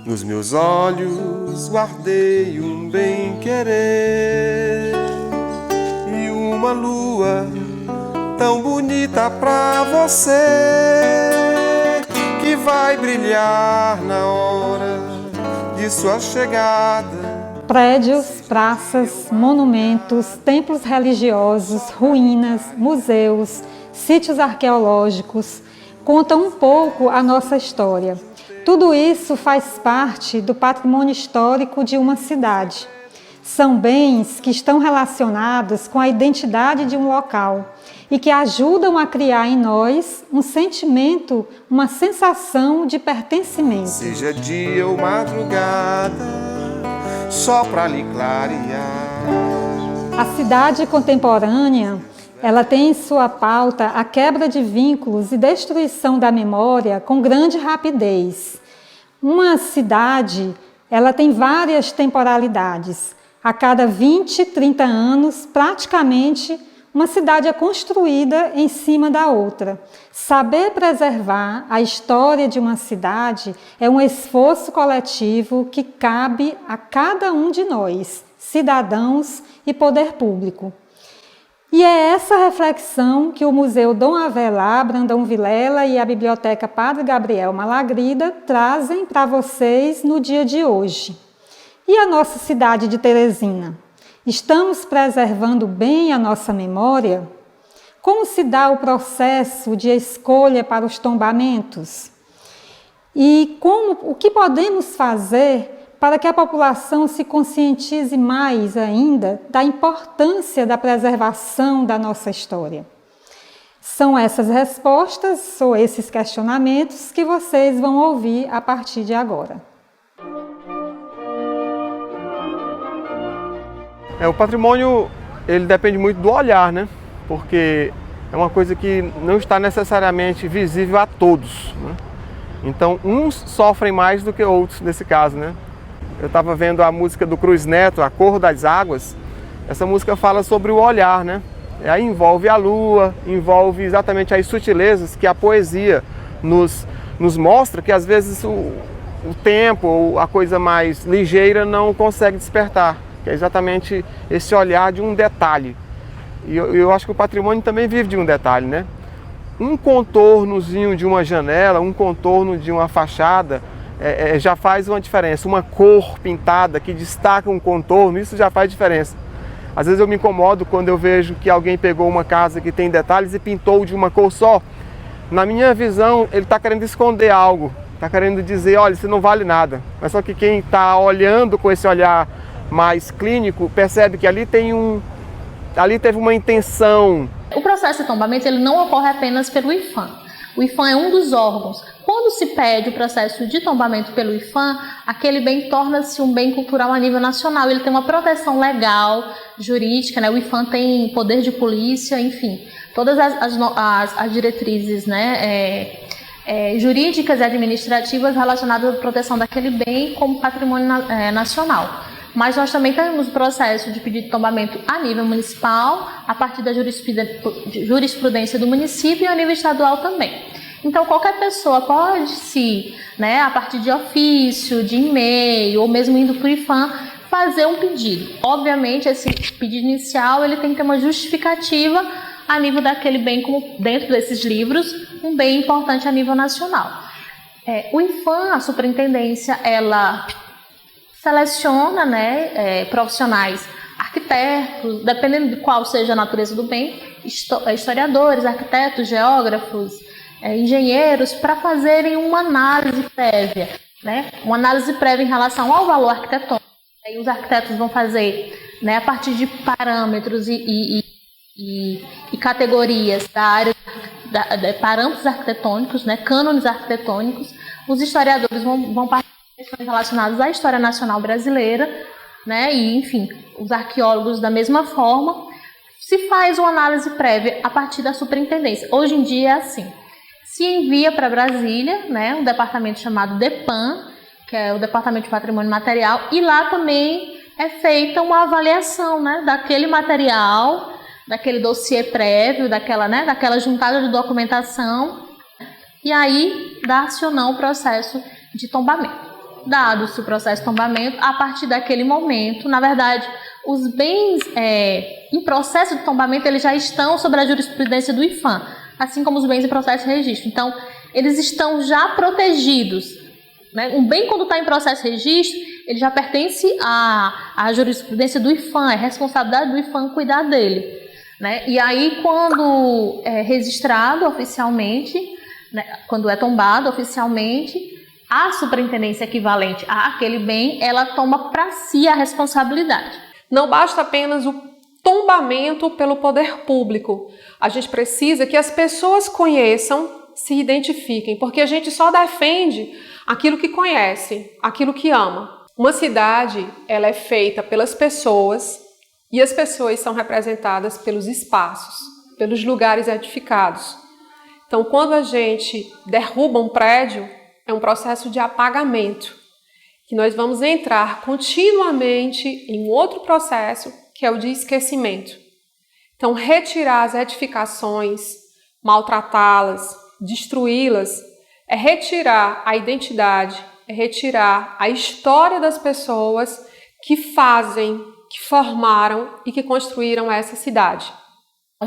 Nos meus olhos guardei um bem-querer e uma lua tão bonita pra você, que vai brilhar na hora de sua chegada. Prédios, praças, monumentos, templos religiosos, ruínas, museus, sítios arqueológicos contam um pouco a nossa história. Tudo isso faz parte do patrimônio histórico de uma cidade. São bens que estão relacionados com a identidade de um local e que ajudam a criar em nós um sentimento, uma sensação de pertencimento. Seja dia ou madrugada, só para lhe clarear. A cidade contemporânea, ela tem em sua pauta a quebra de vínculos e destruição da memória com grande rapidez. Uma cidade, ela tem várias temporalidades. A cada 20, 30 anos, praticamente, uma cidade é construída em cima da outra. Saber preservar a história de uma cidade é um esforço coletivo que cabe a cada um de nós, cidadãos e poder público. E é essa reflexão que o Museu Dom Avelar Brandão Vilela e a Biblioteca Padre Gabriel Malagrida trazem para vocês no dia de hoje. E a nossa cidade de Teresina? Estamos preservando bem a nossa memória? Como se dá o processo de escolha para os tombamentos? E o que podemos fazer para que a população se conscientize mais ainda da importância da preservação da nossa história? São essas respostas ou esses questionamentos que vocês vão ouvir a partir de agora. O patrimônio, ele depende muito do olhar, né? Porque é uma coisa que não está necessariamente visível a todos, né? Então, uns sofrem mais do que outros nesse caso, né? Eu estava vendo a música do Cruz Neto, A Cor das Águas. Essa música fala sobre o olhar, né? Aí envolve a lua, envolve exatamente as sutilezas que a poesia nos mostra, que às vezes o tempo ou a coisa mais ligeira não consegue despertar. Que é exatamente esse olhar de um detalhe. E eu acho que o patrimônio também vive de um detalhe, né? Um contornozinho de uma janela, um contorno de uma fachada, já faz uma diferença. Uma cor pintada que destaca um contorno, isso já faz diferença. Às vezes eu me incomodo quando eu vejo que alguém pegou uma casa que tem detalhes e pintou de uma cor só. Na minha visão, ele está querendo esconder algo, está querendo dizer, olha, isso não vale nada. Mas só que quem está olhando com esse olhar mais clínico percebe que ali teve uma intenção. O processo de tombamento ele não ocorre apenas pelo IPHAN. O IPHAN é um dos órgãos. Quando se pede o processo de tombamento pelo IPHAN, aquele bem torna-se um bem cultural a nível nacional. Ele tem uma proteção legal, jurídica, né? O IPHAN tem poder de polícia, enfim, todas as diretrizes, né, jurídicas e administrativas relacionadas à proteção daquele bem como patrimônio nacional. Mas nós também temos o processo de pedido de tombamento a nível municipal, a partir da jurisprudência do município e a nível estadual também. Então, qualquer pessoa pode, né, a partir de ofício, de e-mail, ou mesmo indo para o IPHAN, fazer um pedido. Obviamente, esse pedido inicial ele tem que ter uma justificativa a nível daquele bem, como dentro desses livros, um bem importante a nível nacional. O IPHAN, a superintendência, ela seleciona, né, profissionais, arquitetos, dependendo de qual seja a natureza do bem, historiadores, arquitetos, geógrafos, engenheiros, para fazerem uma análise prévia, né, uma análise prévia em relação ao valor arquitetônico. Aí os arquitetos vão fazer, né, a partir de parâmetros e categorias da área, de parâmetros arquitetônicos, né, cânones arquitetônicos. Os historiadores vão partir questões relacionadas à história nacional brasileira, né? E, enfim, os arqueólogos da mesma forma. Se faz uma análise prévia a partir da superintendência. Hoje em dia é assim. Se envia para Brasília, né, um departamento chamado DEPAM, que é o Departamento de Patrimônio Material, e lá também é feita uma avaliação, né, daquele material, daquele dossiê prévio, daquela juntada de documentação, e aí dá-se ou não o processo de tombamento. dado-se o processo de tombamento, a partir daquele momento, na verdade, os bens em processo de tombamento eles já estão sob a jurisprudência do IPHAN, assim como os bens em processo de registro. Então, eles estão já protegidos, né? Um bem, quando está em processo de registro, ele já pertence à jurisprudência do IPHAN, é responsabilidade do IPHAN cuidar dele, né? E aí, quando é registrado oficialmente, né, quando é tombado oficialmente, a superintendência equivalente àquele bem, ela toma para si a responsabilidade. Não basta apenas o tombamento pelo poder público. A gente precisa que as pessoas conheçam, se identifiquem, porque a gente só defende aquilo que conhece, aquilo que ama. Uma cidade, ela é feita pelas pessoas e as pessoas são representadas pelos espaços, pelos lugares edificados. Então, quando a gente derruba um prédio, é um processo de apagamento, que nós vamos entrar continuamente em um outro processo, que é o de esquecimento. Então, retirar as edificações, maltratá-las, destruí-las, é retirar a identidade, é retirar a história das pessoas que fazem, que formaram e que construíram essa cidade.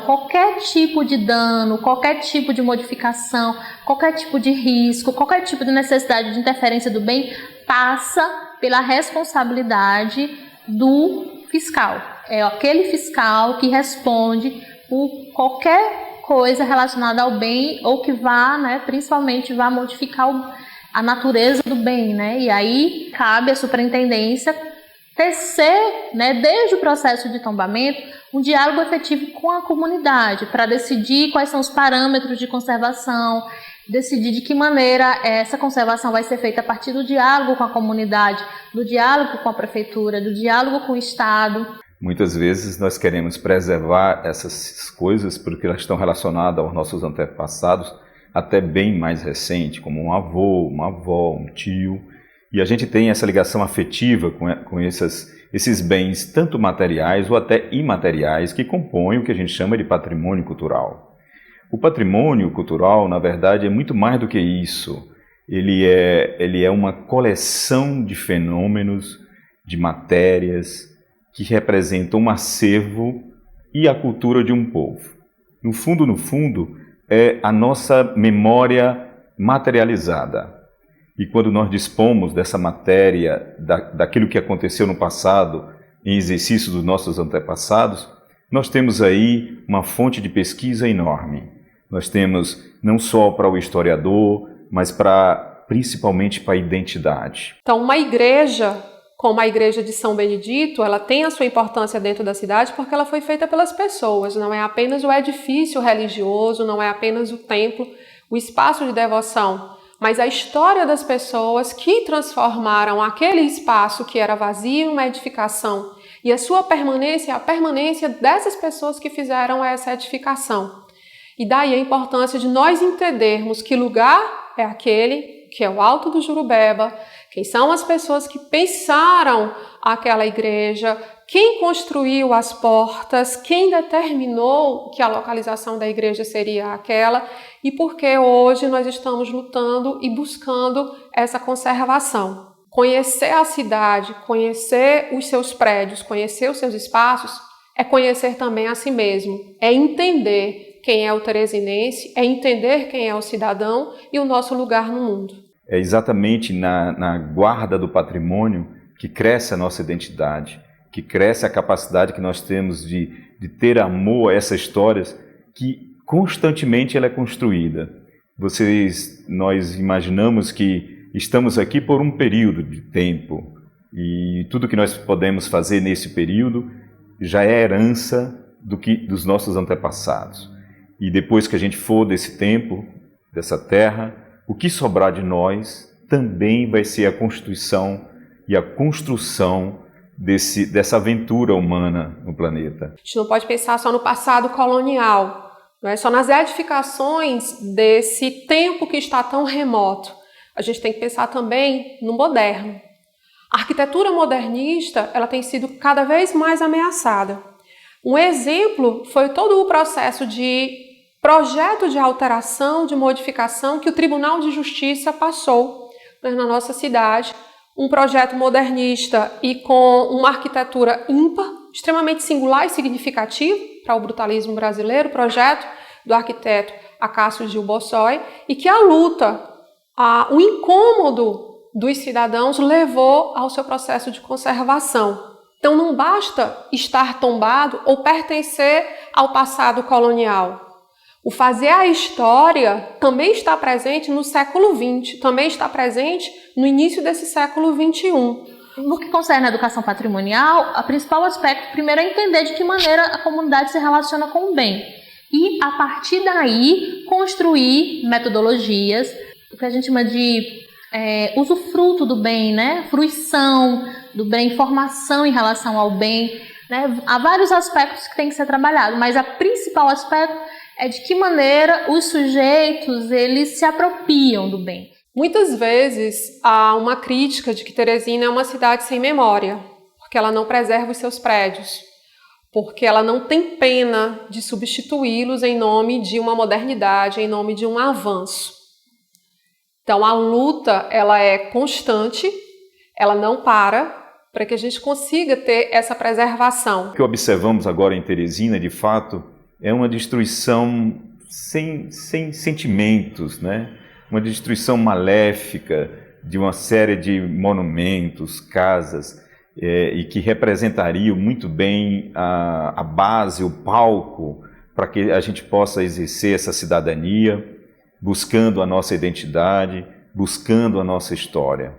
Qualquer tipo de dano, qualquer tipo de modificação, qualquer tipo de risco, qualquer tipo de necessidade de interferência do bem passa pela responsabilidade do fiscal. É aquele fiscal que responde por qualquer coisa relacionada ao bem ou que vá, né, principalmente vá modificar a natureza do bem, né? E aí cabe à superintendência tecer, né, desde o processo de tombamento, um diálogo efetivo com a comunidade para decidir quais são os parâmetros de conservação, decidir de que maneira essa conservação vai ser feita a partir do diálogo com a comunidade, do diálogo com a prefeitura, do diálogo com o Estado. Muitas vezes nós queremos preservar essas coisas porque elas estão relacionadas aos nossos antepassados, até bem mais recente, como um avô, uma avó, um tio. E a gente tem essa ligação afetiva com esses bens, tanto materiais ou até imateriais, que compõem o que a gente chama de patrimônio cultural. O patrimônio cultural, na verdade, é muito mais do que isso. Ele é uma coleção de fenômenos, de matérias, que representam um acervo e a cultura de um povo. No fundo, é a nossa memória materializada. E quando nós dispomos dessa matéria, daquilo que aconteceu no passado, em exercício dos nossos antepassados, nós temos aí uma fonte de pesquisa enorme. Nós temos não só para o historiador, mas principalmente para a identidade. Então, uma igreja, como a igreja de São Benedito, ela tem a sua importância dentro da cidade porque ela foi feita pelas pessoas, não é apenas o edifício religioso, não é apenas o templo, o espaço de devoção, mas a história das pessoas que transformaram aquele espaço que era vazio em uma edificação e a sua permanência, a permanência dessas pessoas que fizeram essa edificação. E daí a importância de nós entendermos que lugar é aquele que é o Alto do Jurubeba, quem são as pessoas que pensaram aquela igreja, quem construiu as portas, quem determinou que a localização da igreja seria aquela e por que hoje nós estamos lutando e buscando essa conservação. Conhecer a cidade, conhecer os seus prédios, conhecer os seus espaços, é conhecer também a si mesmo, é entender quem é o teresinense, é entender quem é o cidadão e o nosso lugar no mundo. É exatamente na guarda do patrimônio que cresce a nossa identidade, que cresce a capacidade que nós temos de ter amor a essas histórias que constantemente ela é construída. Nós imaginamos que estamos aqui por um período de tempo e tudo que nós podemos fazer nesse período já é herança dos nossos antepassados. E depois que a gente for desse tempo, dessa terra, o que sobrar de nós também vai ser a constituição e a construção dessa aventura humana no planeta. A gente não pode pensar só no passado colonial, não é só nas edificações desse tempo que está tão remoto. A gente tem que pensar também no moderno. A arquitetura modernista, ela tem sido cada vez mais ameaçada. Um exemplo foi todo o processo de projeto de alteração, de modificação que o Tribunal de Justiça passou na nossa cidade um projeto modernista e com uma arquitetura ímpar, extremamente singular e significativo para o brutalismo brasileiro, projeto do arquiteto Acácio Gil Bossói, e que a luta, o incômodo dos cidadãos levou ao seu processo de conservação. Então não basta estar tombado ou pertencer ao passado colonial. O fazer a história também está presente no século XX, também está presente no início desse século XXI. No que concerne a educação patrimonial, o principal aspecto, primeiro, é entender de que maneira a comunidade se relaciona com o bem. E, a partir daí, construir metodologias, o que a gente chama de usufruto do bem, né? Fruição do bem, formação em relação ao bem. Né? Há vários aspectos que têm que ser trabalhados, mas o principal aspecto é de que maneira os sujeitos eles se apropriam do bem. Muitas vezes há uma crítica de que Teresina é uma cidade sem memória, porque ela não preserva os seus prédios, porque ela não tem pena de substituí-los em nome de uma modernidade, em nome de um avanço. Então a luta ela é constante, ela não para que a gente consiga ter essa preservação. O que observamos agora em Teresina, de fato, é uma destruição sem sentimentos, né? Uma destruição maléfica de uma série de monumentos, casas, e que representariam muito bem a base, o palco, para que a gente possa exercer essa cidadania, buscando a nossa identidade, buscando a nossa história.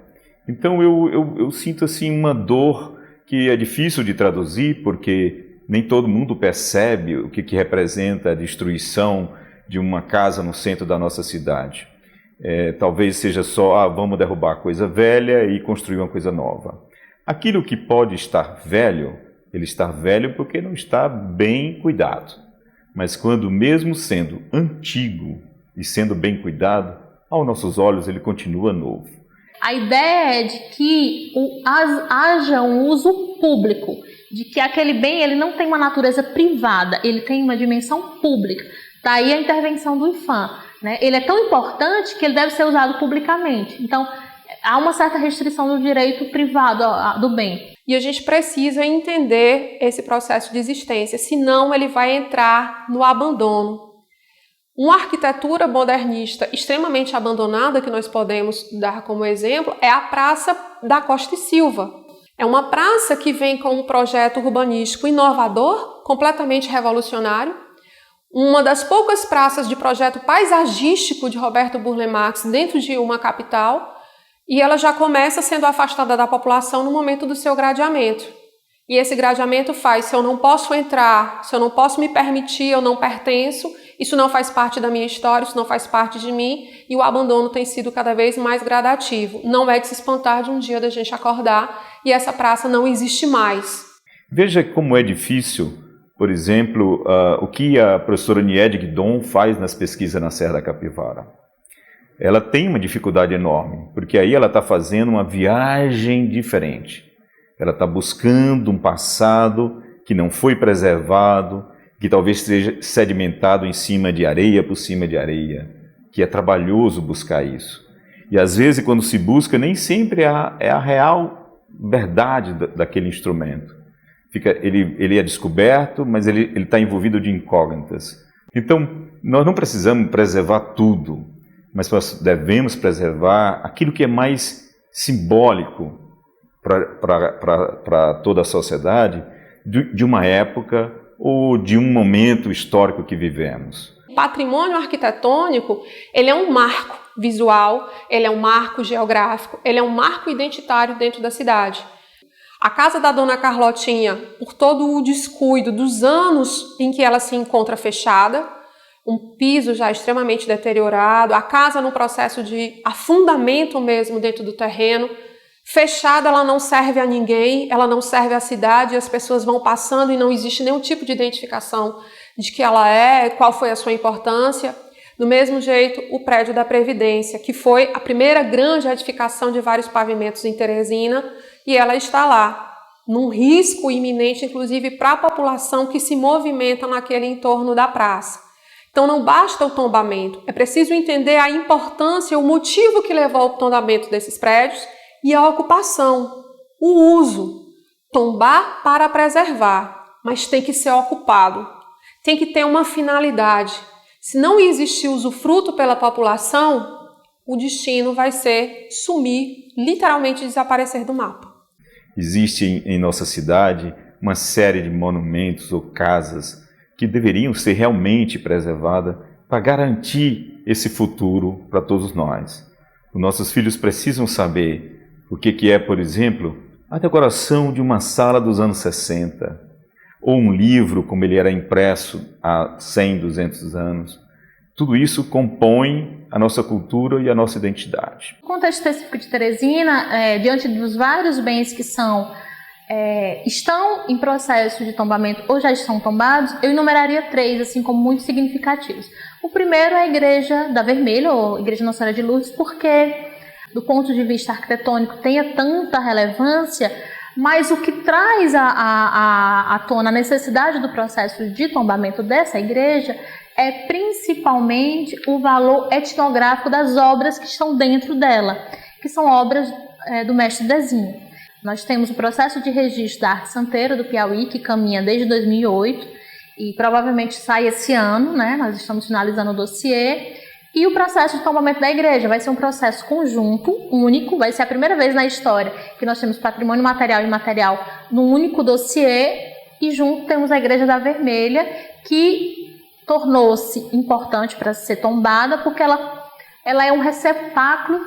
Então eu sinto assim uma dor que é difícil de traduzir, porque nem todo mundo percebe o que representa a destruição de uma casa no centro da nossa cidade. Talvez seja só, vamos derrubar coisa velha e construir uma coisa nova. Aquilo que pode estar velho, ele está velho porque não está bem cuidado. Mas quando mesmo sendo antigo e sendo bem cuidado, aos nossos olhos ele continua novo. A ideia é de que haja um uso público, de que aquele bem ele não tem uma natureza privada, ele tem uma dimensão pública. Daí a intervenção do IPHAN. Né? Ele é tão importante que ele deve ser usado publicamente. Então, há uma certa restrição do direito privado do bem. E a gente precisa entender esse processo de existência, senão ele vai entrar no abandono. Uma arquitetura modernista extremamente abandonada, que nós podemos dar como exemplo, é a Praça da Costa e Silva. É uma praça que vem com um projeto urbanístico inovador, completamente revolucionário, uma das poucas praças de projeto paisagístico de Roberto Burle Marx dentro de uma capital, e ela já começa sendo afastada da população no momento do seu gradeamento. E esse gradeamento faz, se eu não posso entrar, se eu não posso me permitir, eu não pertenço, isso não faz parte da minha história, isso não faz parte de mim, e o abandono tem sido cada vez mais gradativo. Não é de se espantar de um dia da gente acordar e essa praça não existe mais. Veja como é difícil, por exemplo, o que a professora Niede Guidon faz nas pesquisas na Serra da Capivara. Ela tem uma dificuldade enorme, porque aí ela está fazendo uma viagem diferente. Ela está buscando um passado que não foi preservado, que talvez esteja sedimentado em cima de areia por cima de areia, que é trabalhoso buscar isso. E às vezes, quando se busca, nem sempre é a real verdade daquele instrumento. Ele é descoberto, mas ele está envolvido de incógnitas. Então, nós não precisamos preservar tudo, mas nós devemos preservar aquilo que é mais simbólico para toda a sociedade, de uma época ou de um momento histórico que vivemos. O patrimônio arquitetônico, ele é um marco visual, ele é um marco geográfico, ele é um marco identitário dentro da cidade. A casa da Dona Carlotinha, por todo o descuido dos anos em que ela se encontra fechada, um piso já extremamente deteriorado, a casa no processo de afundamento mesmo dentro do terreno, fechada, ela não serve a ninguém, ela não serve à cidade, as pessoas vão passando e não existe nenhum tipo de identificação de que ela é, qual foi a sua importância. Do mesmo jeito, o prédio da Previdência, que foi a primeira grande edificação de vários pavimentos em Teresina, e ela está lá, num risco iminente, inclusive para a população que se movimenta naquele entorno da praça. Então não basta o tombamento, é preciso entender a importância, o motivo que levou ao tombamento desses prédios E a ocupação, o uso, tombar para preservar, mas tem que ser ocupado, tem que ter uma finalidade. Se não existir usufruto pela população, o destino vai ser sumir, literalmente desaparecer do mapa. Existe em nossa cidade uma série de monumentos ou casas que deveriam ser realmente preservadas para garantir esse futuro para todos nós. Os nossos filhos precisam saber o que é, por exemplo, a decoração de uma sala dos anos 60, ou um livro como ele era impresso há 100, 200 anos. Tudo isso compõe a nossa cultura e a nossa identidade. No contexto específico de Teresina, diante dos vários bens que estão em processo de tombamento ou já estão tombados, eu enumeraria 3, assim, como muito significativos. O primeiro é a Igreja da Vermelha, ou Igreja Nossa Senhora de Lourdes, porque, do ponto de vista arquitetônico, tenha tanta relevância, mas o que traz à tona a necessidade do processo de tombamento dessa igreja é principalmente o valor etnográfico das obras que estão dentro dela, que são obras do mestre Dezinho. Nós temos o processo de registro da arte santeira do Piauí, que caminha desde 2008 e provavelmente sai esse ano, né? Nós estamos finalizando o dossiê. E o processo de tombamento da igreja vai ser um processo conjunto, único, vai ser a primeira vez na história que nós temos patrimônio material e imaterial num único dossiê, e junto temos a Igreja da Vermelha, que tornou-se importante para ser tombada, porque ela é um receptáculo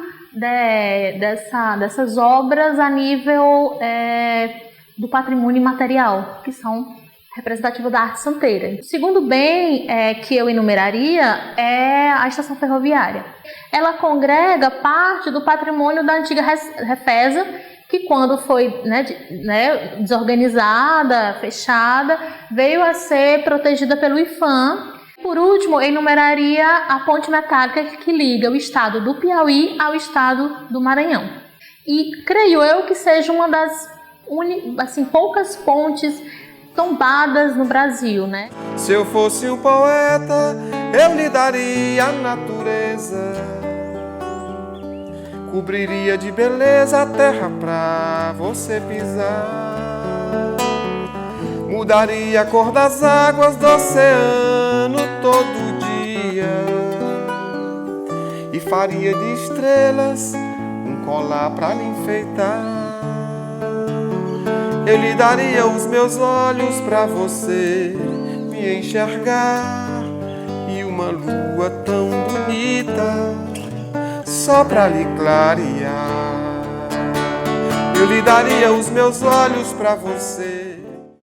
dessas obras a nível do patrimônio imaterial, que são representativas da arte santeira. O segundo bem que eu enumeraria é a estação ferroviária. Ela congrega parte do patrimônio da antiga Refesa, que quando foi desorganizada, fechada, veio a ser protegida pelo IPHAN. Por último, eu enumeraria a ponte metálica que liga o estado do Piauí ao estado do Maranhão. E creio eu que seja uma das poucas pontes tombadas no Brasil, né? Se eu fosse um poeta, eu lhe daria a natureza, cobriria de beleza a terra pra você pisar, mudaria a cor das águas do oceano todo dia e faria de estrelas um colar pra lhe enfeitar. Eu lhe daria os meus olhos pra você me enxergar, e uma lua tão bonita só pra lhe clarear. Eu lhe daria os meus olhos pra você